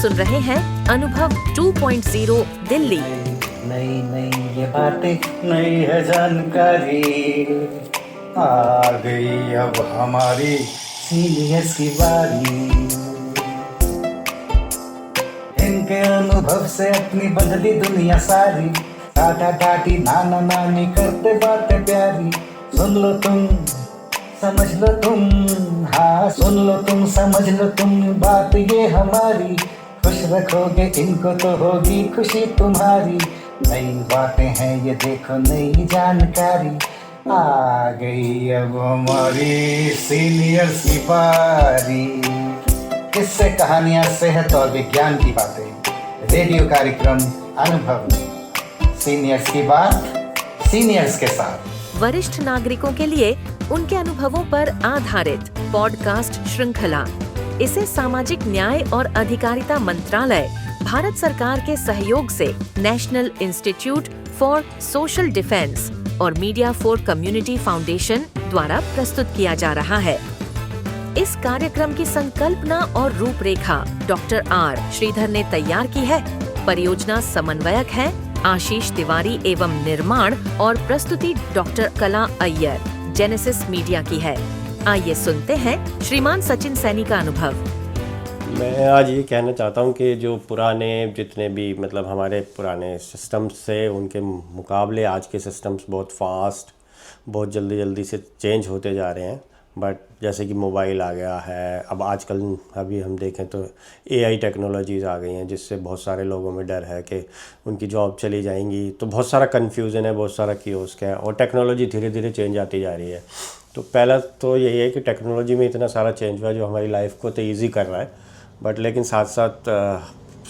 सुन रहे हैं अनुभव 2.0 दिल्ली। नई नई ये बातें, नई है जानकारी, आ गई अब हमारी सीनियर्स की बारी। इनके अनुभव से अपनी बदली दुनिया सारी, टाटा टाटी नाना नानी करते बातें प्यारी। सुन लो तुम, समझ लो तुम, हाँ सुन लो तुम, समझ लो तुम, बात ये हमारी। खुश रखोगे इनको तो होगी खुशी तुम्हारी। नई बातें हैं ये देखो, नई जानकारी, आ गई अब हमारी सीनियर्स की बारी। किससे कहानियां, सेहत और विज्ञान की बातें, रेडियो कार्यक्रम अनुभव में सीनियर्स की बात, सीनियर्स के साथ। वरिष्ठ नागरिकों के लिए उनके अनुभवों पर आधारित पॉडकास्ट श्रृंखला। इसे सामाजिक न्याय और अधिकारिता मंत्रालय, भारत सरकार के सहयोग से national institute for social defence और मीडिया फॉर कम्युनिटी फाउंडेशन द्वारा प्रस्तुत किया जा रहा है। इस कार्यक्रम की संकल्पना और रूपरेखा डॉक्टर आर श्रीधर ने तैयार की है। परियोजना समन्वयक है आशीष तिवारी एवं निर्माण और प्रस्तुति डॉक्टर कला अय्यर, जेनेसिस मीडिया की है। आइए सुनते हैं श्रीमान सचिन सैनी का अनुभव। मैं आज ये कहना चाहता हूँ कि जो पुराने जितने भी मतलब हमारे पुराने सिस्टम्स से उनके मुकाबले आज के सिस्टम्स बहुत फास्ट, बहुत जल्दी जल्दी से चेंज होते जा रहे हैं। बट जैसे कि मोबाइल आ गया है, अब आजकल अभी हम देखें तो एआई टेक्नोलॉजीज़ आ गई हैं, जिससे बहुत सारे लोगों में डर है कि उनकी जॉब चली जाएंगी। तो बहुत सारा कन्फ्यूज़न है, बहुत सारा कियोस्क है और टेक्नोलॉजी धीरे धीरे चेंज आती जा रही है। तो पहला तो यही है कि टेक्नोलॉजी में इतना सारा चेंज हुआ है जो हमारी लाइफ को तो ईजी कर रहा है, बट लेकिन साथ साथ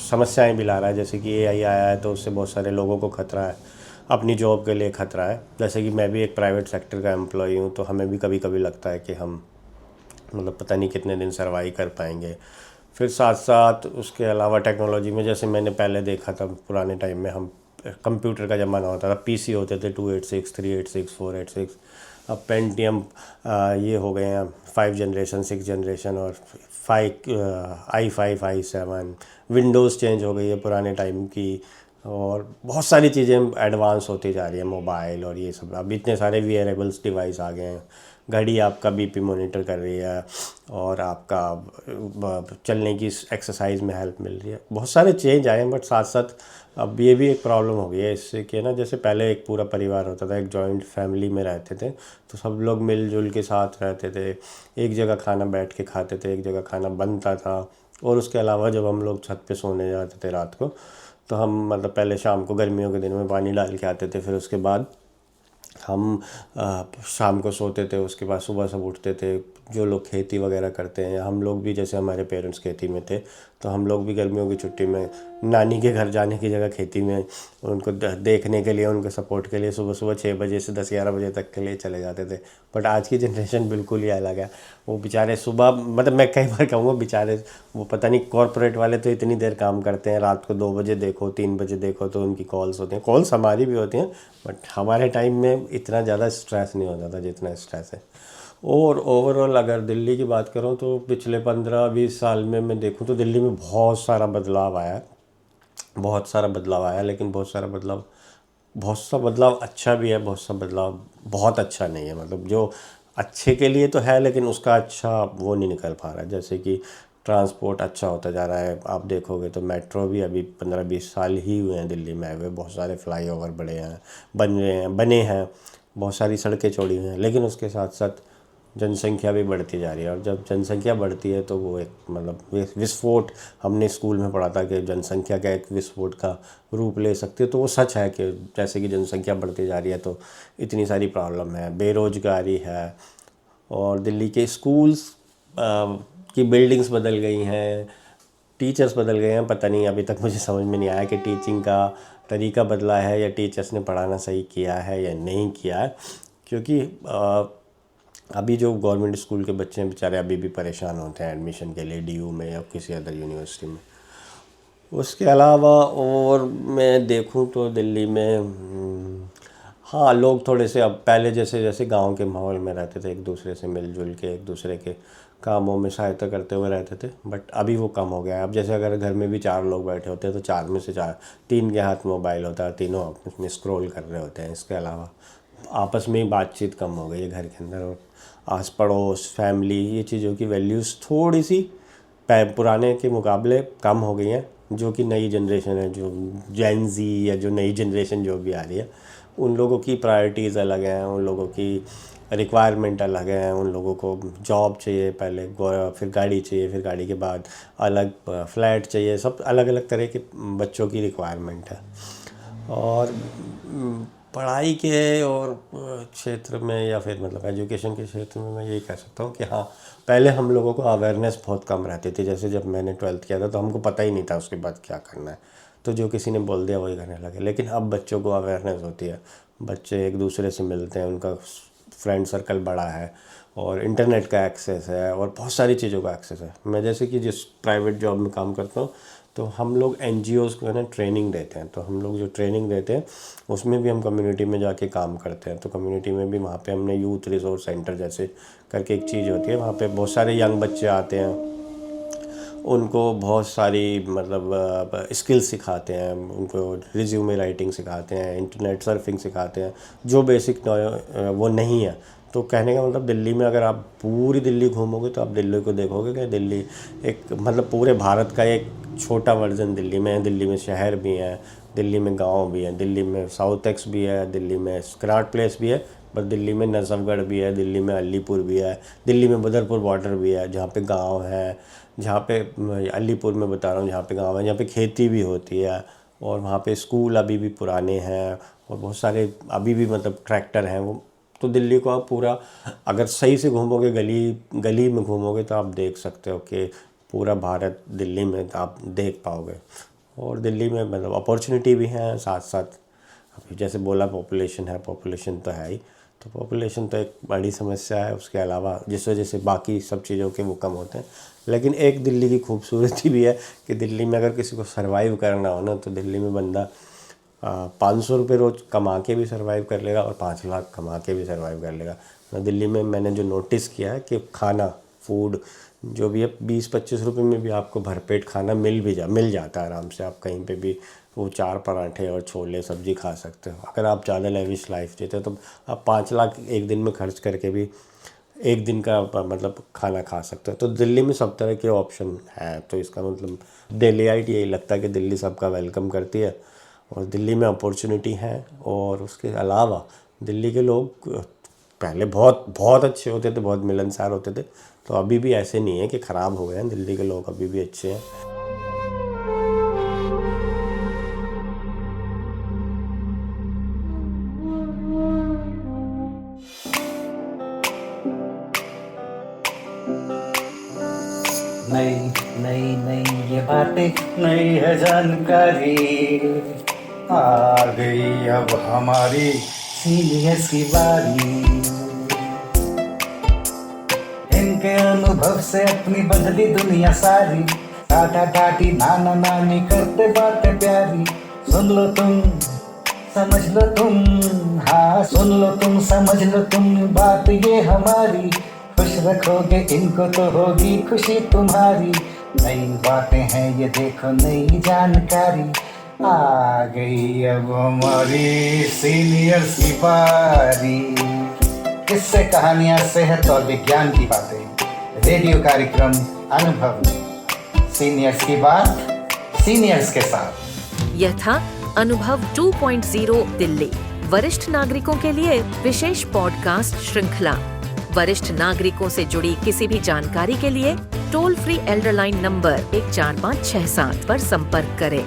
समस्याएँ भी ला रहा है। जैसे कि एआई आया है तो उससे बहुत सारे लोगों को खतरा है, अपनी जॉब के लिए ख़तरा है। जैसे कि मैं भी एक प्राइवेट सेक्टर का एम्प्लॉई हूँ, तो हमें भी कभी कभी लगता है कि हम मतलब पता नहीं कितने दिन सर्वाइव कर पाएंगे। फिर साथ साथ उसके अलावा टेक्नोलॉजी में जैसे मैंने पहले देखा था, पुराने टाइम में हम कंप्यूटर का ज़माना होता था, पीसी होते थे 286, 386, 486। अब पेंटियम ये हो गए हैं 5 जनरेशन, 6 जनरेशन और 5 i7। विंडोज़ चेंज हो गई है पुराने टाइम की, और बहुत सारी चीज़ें एडवांस होती जा रही है, मोबाइल और ये सब। अब इतने सारे वियरेबल्स डिवाइस आ गए हैं। घड़ी आपका बीपी मॉनिटर कर रही है और आपका चलने की एक्सरसाइज में हेल्प मिल रही है। बहुत सारे चेंज आए हैं, बट साथ साथ अब ये भी एक प्रॉब्लम हो गई है इससे कि ना, जैसे पहले एक पूरा परिवार होता था, एक जॉइंट फैमिली में रहते थे, तो सब लोग मिलजुल के साथ रहते थे, एक जगह खाना बैठ के खाते थे, एक जगह खाना बनता था। और उसके अलावा जब हम लोग छत पे सोने जाते थे रात को, तो हम मतलब पहले शाम को गर्मियों के दिनों में पानी डाल के आते थे, फिर उसके बाद हम शाम को सोते थे। उसके बाद सुबह सब उठते थे। जो लोग खेती वगैरह करते हैं, हम लोग भी, जैसे हमारे पेरेंट्स खेती में थे, तो हम लोग भी गर्मियों की छुट्टी में नानी के घर जाने की जगह खेती में उनको देखने के लिए, उनके सपोर्ट के लिए सुबह सुबह 6 बजे से 10-11 बजे तक के लिए चले जाते थे। बट आज की जनरेशन बिल्कुल ही अलग है। वो बेचारे सुबह, मतलब मैं कई बार कहूँगा बेचारे, वो पता नहीं कॉरपोरेट वाले तो इतनी देर काम करते हैं, रात को 2 बजे देखो, 3 बजे देखो तो उनकी कॉल्स होती हैं। कॉल्स हमारी भी होती हैं, बट हमारे टाइम में इतना ज़्यादा स्ट्रेस नहीं होता था जितना स्ट्रेस है। और ओवरऑल अगर दिल्ली की बात करूं तो पिछले 15-20 साल में मैं देखूं तो दिल्ली में बहुत सारा बदलाव आया, बहुत सारा बदलाव आया। लेकिन बहुत सा बदलाव अच्छा भी है, बहुत सा बदलाव बहुत अच्छा नहीं है। मतलब जो अच्छे के लिए तो है, लेकिन उसका अच्छा वो नहीं निकल पा रहा है। जैसे कि ट्रांसपोर्ट अच्छा होता जा रहा है, आप देखोगे तो मेट्रो भी अभी 15-20 साल ही हुए हैं दिल्ली में हुए। बहुत सारे फ्लाईओवर बने हैं, बहुत सारी सड़कें चौड़ी हुई हैं। लेकिन उसके साथ साथ जनसंख्या भी बढ़ती जा रही है, और जब जनसंख्या बढ़ती है तो वो एक मतलब विस्फोट, हमने स्कूल में पढ़ा था कि जनसंख्या का एक विस्फोट का रूप ले सकती है। तो वो सच है कि जैसे कि जनसंख्या बढ़ती जा रही है तो इतनी सारी प्रॉब्लम है, बेरोजगारी है, और दिल्ली के स्कूल्स की बिल्डिंग्स बदल गई हैं, टीचर्स बदल गए हैं। पता नहीं, अभी तक मुझे समझ में नहीं आया कि टीचिंग का तरीका बदला है या टीचर्स ने पढ़ाना सही किया है या नहीं किया है। क्योंकि अभी जो गवर्नमेंट स्कूल के बच्चे हैं बेचारे अभी भी परेशान होते हैं एडमिशन के लिए डीयू में या किसी अदर यूनिवर्सिटी में। उसके अलावा और मैं देखूं तो दिल्ली में हाँ, लोग थोड़े से अब पहले जैसे गांव के माहौल में रहते थे, एक दूसरे से मिलजुल के एक दूसरे के कामों में सहायता करते हुए रहते थे, बट अभी वो कम हो गया है। अब जैसे अगर घर में भी 4 लोग बैठे होते हैं तो 4 में से 3 के हाथ मोबाइल होता है, तीनों आपस में स्क्रॉल कर रहे होते हैं। इसके अलावा आपस में ही बातचीत कम हो गई है घर के अंदर, और आस पड़ोस, फैमिली, ये चीज़ों की वैल्यूज़ थोड़ी सी पुराने के मुकाबले कम हो गई हैं। जो कि नई जनरेशन है, जो जेन ज़ी या जो नई जनरेशन जो भी आ रही है, उन लोगों की प्रायोरिटीज़ अलग हैं, उन लोगों की रिक्वायरमेंट अलग है। उन लोगों को जॉब चाहिए पहले, फिर गाड़ी चाहिए, फिर गाड़ी के बाद अलग फ्लैट चाहिए। सब अलग अलग तरह के बच्चों की रिक्वायरमेंट है। और पढ़ाई के और क्षेत्र में या फिर मतलब एजुकेशन के क्षेत्र में मैं यही कह सकता हूँ कि हाँ, पहले हम लोगों को अवेयरनेस बहुत कम रहती थी। जैसे जब मैंने 12th किया था तो हमको पता ही नहीं था उसके बाद क्या करना है, तो जो किसी ने बोल दिया वही करने लगे। लेकिन अब बच्चों को अवेयरनेस होती है, बच्चे एक दूसरे से मिलते हैं, उनका फ्रेंड सर्कल बड़ा है, और इंटरनेट का एक्सेस है, और बहुत सारी चीज़ों का एक्सेस है। मैं जैसे कि जिस प्राइवेट जॉब में काम करता हूँ, तो हम लोग NGOs को है ना ट्रेनिंग देते हैं। तो हम लोग जो ट्रेनिंग देते हैं उसमें भी हम कम्युनिटी में जाके काम करते हैं। तो कम्युनिटी में भी वहाँ पे हमने यूथ रिसोर्स सेंटर जैसे करके एक चीज़ होती है, वहाँ पे बहुत सारे यंग बच्चे आते हैं, उनको बहुत सारी मतलब स्किल्स सिखाते हैं, उनको रिज्यूमे राइटिंग सिखाते हैं, इंटरनेट सर्फिंग सिखाते हैं, जो बेसिक वो नहीं है। तो कहने का मतलब दिल्ली में अगर आप पूरी दिल्ली घूमोगे तो आप दिल्ली को देखोगे कि दिल्ली एक मतलब पूरे भारत का एक छोटा वर्जन दिल्ली में है। दिल्ली में शहर भी हैं, दिल्ली में गांव भी हैं, दिल्ली में साउथ एक्स भी है, दिल्ली में स्क्राट प्लेस भी है, पर दिल्ली में नजफगढ़ भी है, दिल्ली में अलीपुर भी है, दिल्ली में बदरपुर बॉर्डर भी है, जहाँ पे गांव है, जहाँ पे अलीपुर में बता रहा हूँ, जहाँ पे गांव है, जहाँ पे खेती भी होती है, और वहाँ पे स्कूल अभी भी पुराने हैं, और बहुत सारे अभी भी मतलब ट्रैक्टर हैं वो। तो दिल्ली को आप पूरा अगर सही से घूमोगे, गली गली में घूमोगे, तो आप देख सकते हो कि पूरा भारत दिल्ली में आप देख पाओगे। और दिल्ली में मतलब अपॉर्चुनिटी भी हैं, साथ साथ अभी जैसे बोला पॉपुलेशन है, पॉपुलेशन तो है ही, तो पॉपुलेशन तो एक बड़ी समस्या है। उसके अलावा जिस वजह से बाकी सब चीज़ों के वो कम होते हैं। लेकिन एक दिल्ली की खूबसूरती भी है कि दिल्ली में अगर किसी को सर्वाइव करना हो ना, तो दिल्ली में बंदा 500 रुपये रोज़ कमा के भी सर्वाइव कर लेगा, और 5 लाख कमा के भी सर्वाइव कर लेगा। दिल्ली में मैंने जो नोटिस किया है कि खाना, फूड जो भी है 20-25 रुपये में भी आपको भरपेट खाना मिल जाता है आराम से। आप कहीं पे भी वो 4 पराठे और छोले सब्जी खा सकते हो। अगर आप ज़्यादा लेविश लाइफ जीते हो तो आप 5 लाख एक दिन में खर्च करके भी एक दिन का मतलब खाना खा सकते हो। तो दिल्ली में सब तरह के ऑप्शन है। तो इसका मतलब दिल्लीआइट यही लगता है कि दिल्ली सबका वेलकम करती है, और दिल्ली में अपॉर्चुनिटी है। और उसके अलावा दिल्ली के लोग पहले बहुत बहुत अच्छे होते थे, बहुत मिलनसार होते थे, तो अभी भी ऐसे नहीं है कि ख़राब हो गए हैं। दिल्ली के लोग अभी भी अच्छे हैं। नई नई नई ये बातें, नई है जानकारी, आ गई अब हमारी सीनियर्स की बारी। इनके अनुभव से अपनी बदली दुनिया सारी, टाटा टाटी नाना नानी करते बातें प्यारी। सुन लो तुम, समझ लो तुम, हाँ सुन लो तुम, समझ लो तुम, बात ये हमारी। खुश रखोगे इनको तो होगी खुशी तुम्हारी। नई बातें हैं ये देखो, नई जानकारी, आ गई अब हमारी सीनियर्स की बारी। किस्से, कहानियां, सेहत और विज्ञान की बातें, रेडियो कार्यक्रम अनुभव में सीनियर्स की बात, सीनियर्स के साथ। यह था अनुभव 2.0 दिल्ली, वरिष्ठ नागरिकों के लिए विशेष पॉडकास्ट श्रृंखला। वरिष्ठ नागरिकों से जुड़ी किसी भी जानकारी के लिए toll free Elder line number 14567 पर संपर्क करें।